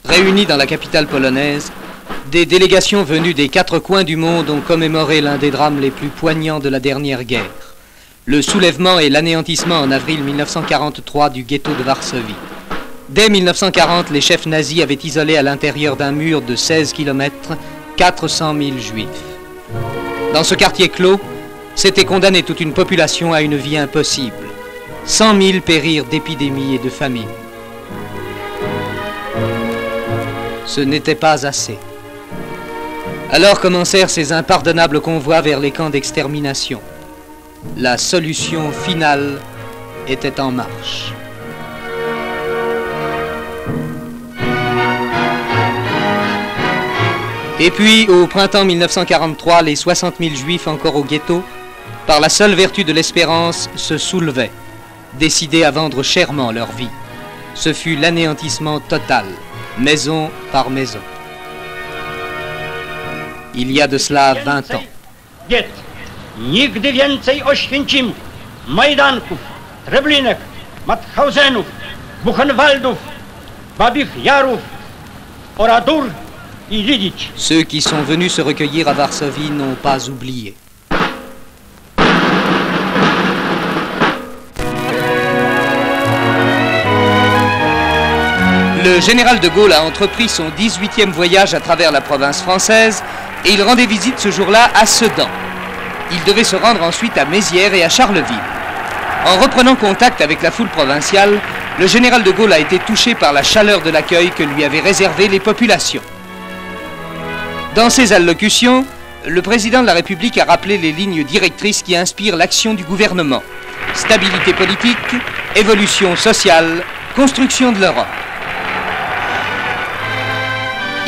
Réunies dans la capitale polonaise, des délégations venues des 4 coins du monde ont commémoré l'un des drames les plus poignants de la dernière guerre, le soulèvement et l'anéantissement en avril 1943 du ghetto de Varsovie. Dès 1940, les chefs nazis avaient isolé à l'intérieur d'un mur de 16 km 400 000 juifs. Dans ce quartier clos, s'était condamnée toute une population à une vie impossible. 100 000 périrent d'épidémies et de famine. Ce n'était pas assez. Alors commencèrent ces impardonnables convois vers les camps d'extermination. La solution finale était en marche. Et puis, au printemps 1943, les 60 000 juifs encore au ghetto, par la seule vertu de l'espérance, se soulevaient, décidés à vendre chèrement leur vie. Ce fut l'anéantissement total, maison par maison. Il y a de cela 20 ans. Nigdy więcej Oświęcimiów, Majdanków, Treblinek, Mauthausenów, Buchenwaldów, Babich Jarów, Oradour et Lidic. Ceux qui sont venus se recueillir à Varsovie n'ont pas oublié. Le général de Gaulle a entrepris son 18e voyage à travers la province française et il rendait visite ce jour-là à Sedan. Il devait se rendre ensuite à Mézières et à Charleville. En reprenant contact avec la foule provinciale, le général de Gaulle a été touché par la chaleur de l'accueil que lui avaient réservé les populations. Dans ses allocutions, le président de la République a rappelé les lignes directrices qui inspirent l'action du gouvernement. Stabilité politique, évolution sociale, construction de l'Europe.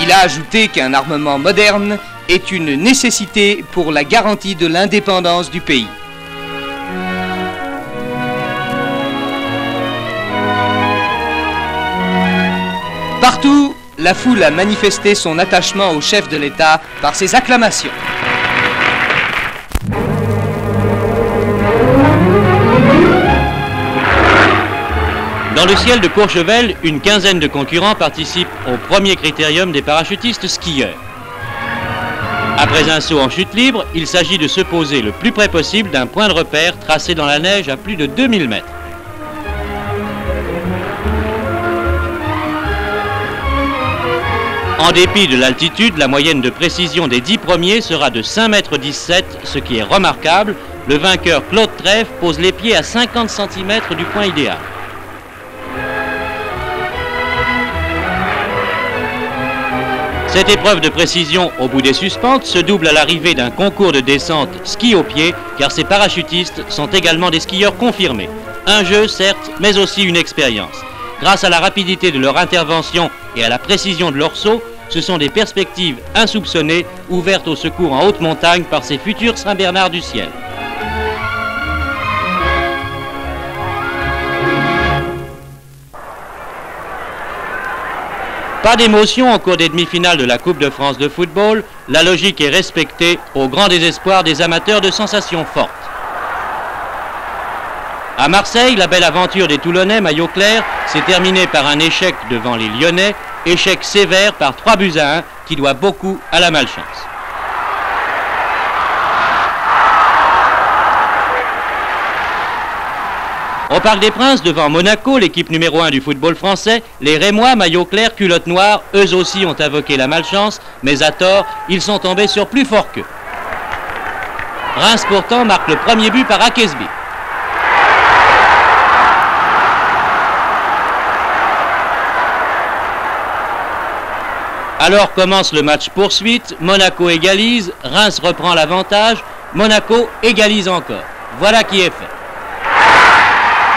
Il a ajouté qu'un armement moderne est une nécessité pour la garantie de l'indépendance du pays. Partout, la foule a manifesté son attachement au chef de l'État par ses acclamations. Dans le ciel de Courchevel, une quinzaine de concurrents participent au premier critérium des parachutistes skieurs. Après un saut en chute libre, il s'agit de se poser le plus près possible d'un point de repère tracé dans la neige à plus de 2000 mètres. En dépit de l'altitude, la moyenne de précision des 10 premiers sera de 5,17 m, ce qui est remarquable. Le vainqueur Claude Trèfle pose les pieds à 50 cm du point idéal. Cette épreuve de précision au bout des suspentes se double à l'arrivée d'un concours de descente ski au pied, car ces parachutistes sont également des skieurs confirmés. Un jeu certes, mais aussi une expérience. Grâce à la rapidité de leur intervention et à la précision de leur saut, ce sont des perspectives insoupçonnées ouvertes au secours en haute montagne par ces futurs Saint-Bernard du ciel. Pas d'émotion au cours des demi-finales de la Coupe de France de football, la logique est respectée au grand désespoir des amateurs de sensations fortes. À Marseille, la belle aventure des Toulonnais maillot clair s'est terminée par un échec devant les Lyonnais, échec sévère par 3-1 qui doit beaucoup à la malchance. Au Parc des Princes, devant Monaco, l'équipe numéro 1 du football français, les Rémois, maillot clair, culotte noire, eux aussi ont invoqué la malchance, mais à tort, ils sont tombés sur plus fort qu'eux. Reims pourtant marque le premier but par Akesby. Alors commence le match poursuite, Monaco égalise, Reims reprend l'avantage, Monaco égalise encore. Voilà qui est fait.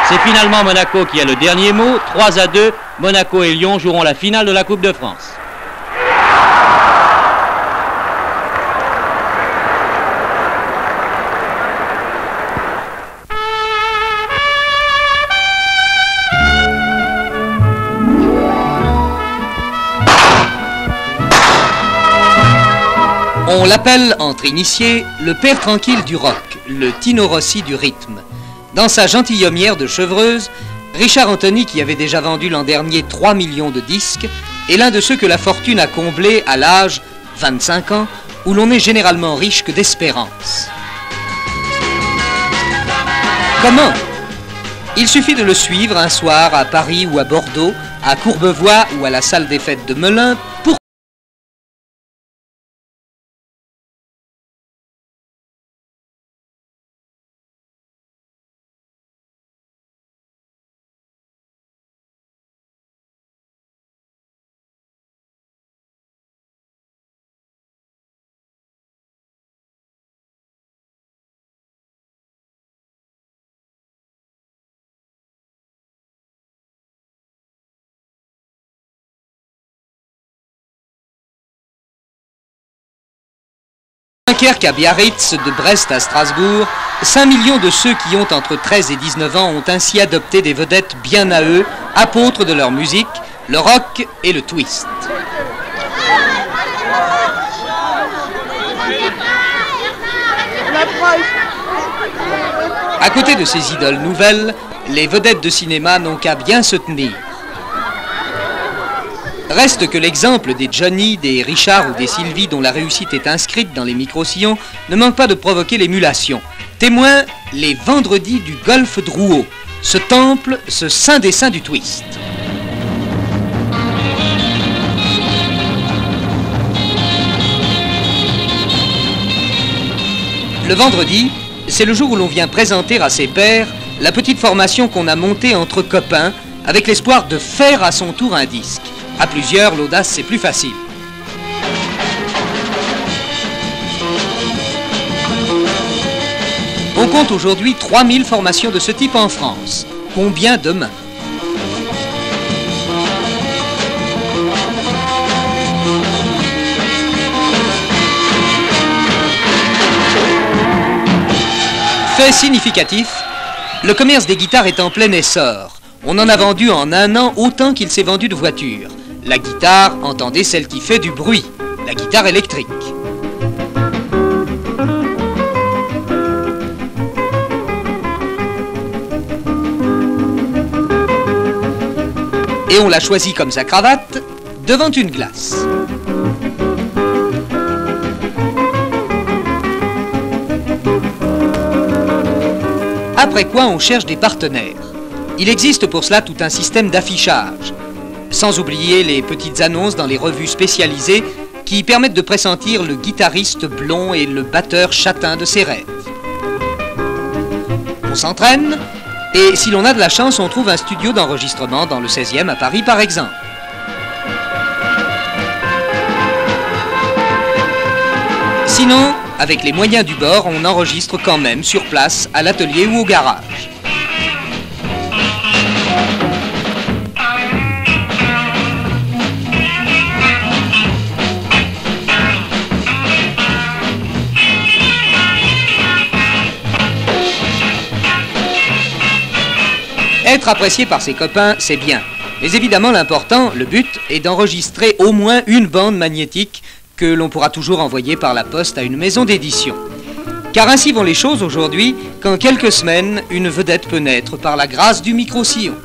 C'est finalement Monaco qui a le dernier mot, 3-2, Monaco et Lyon joueront la finale de la Coupe de France. On l'appelle, entre initiés, le père tranquille du rock, le Tino Rossi du rythme. Dans sa gentilhommière de Chevreuse, Richard Anthony, qui avait déjà vendu l'an dernier 3 millions de disques, est l'un de ceux que la fortune a comblés à l'âge, 25 ans, où l'on n'est généralement riche que d'espérance. Comment? Il suffit de le suivre un soir à Paris ou à Bordeaux, à Courbevoie ou à la salle des fêtes de Melun pour Dunkerque à Biarritz, de Brest à Strasbourg, 5 millions de ceux qui ont entre 13 et 19 ans ont ainsi adopté des vedettes bien à eux, apôtres de leur musique, le rock et le twist. À côté de ces idoles nouvelles, les vedettes de cinéma n'ont qu'à bien se tenir. Reste que l'exemple des Johnny, des Richard ou des Sylvie dont la réussite est inscrite dans les micro-sillons ne manque pas de provoquer l'émulation. Témoin, les vendredis du golf Drouot, ce temple, ce saint des saints du twist. Le vendredi, c'est le jour où l'on vient présenter à ses pairs la petite formation qu'on a montée entre copains avec l'espoir de faire à son tour un disque. À plusieurs, l'audace, c'est plus facile. On compte aujourd'hui 3000 formations de ce type en France. Combien demain? Fait significatif, le commerce des guitares est en plein essor. On en a vendu en un an autant qu'il s'est vendu de voitures. La guitare, entendez celle qui fait du bruit, la guitare électrique. Et on l'a choisi comme sa cravate, devant une glace. Après quoi, on cherche des partenaires. Il existe pour cela tout un système d'affichage, sans oublier les petites annonces dans les revues spécialisées qui permettent de pressentir le guitariste blond et le batteur châtain de ses rêves. On s'entraîne, et si l'on a de la chance, on trouve un studio d'enregistrement dans le 16e à Paris par exemple. Sinon, avec les moyens du bord, on enregistre quand même sur place, à l'atelier ou au garage. Être apprécié par ses copains, c'est bien. Mais évidemment, l'important, le but, est d'enregistrer au moins une bande magnétique que l'on pourra toujours envoyer par la poste à une maison d'édition. Car ainsi vont les choses aujourd'hui, qu'en quelques semaines, une vedette peut naître par la grâce du micro-sillon.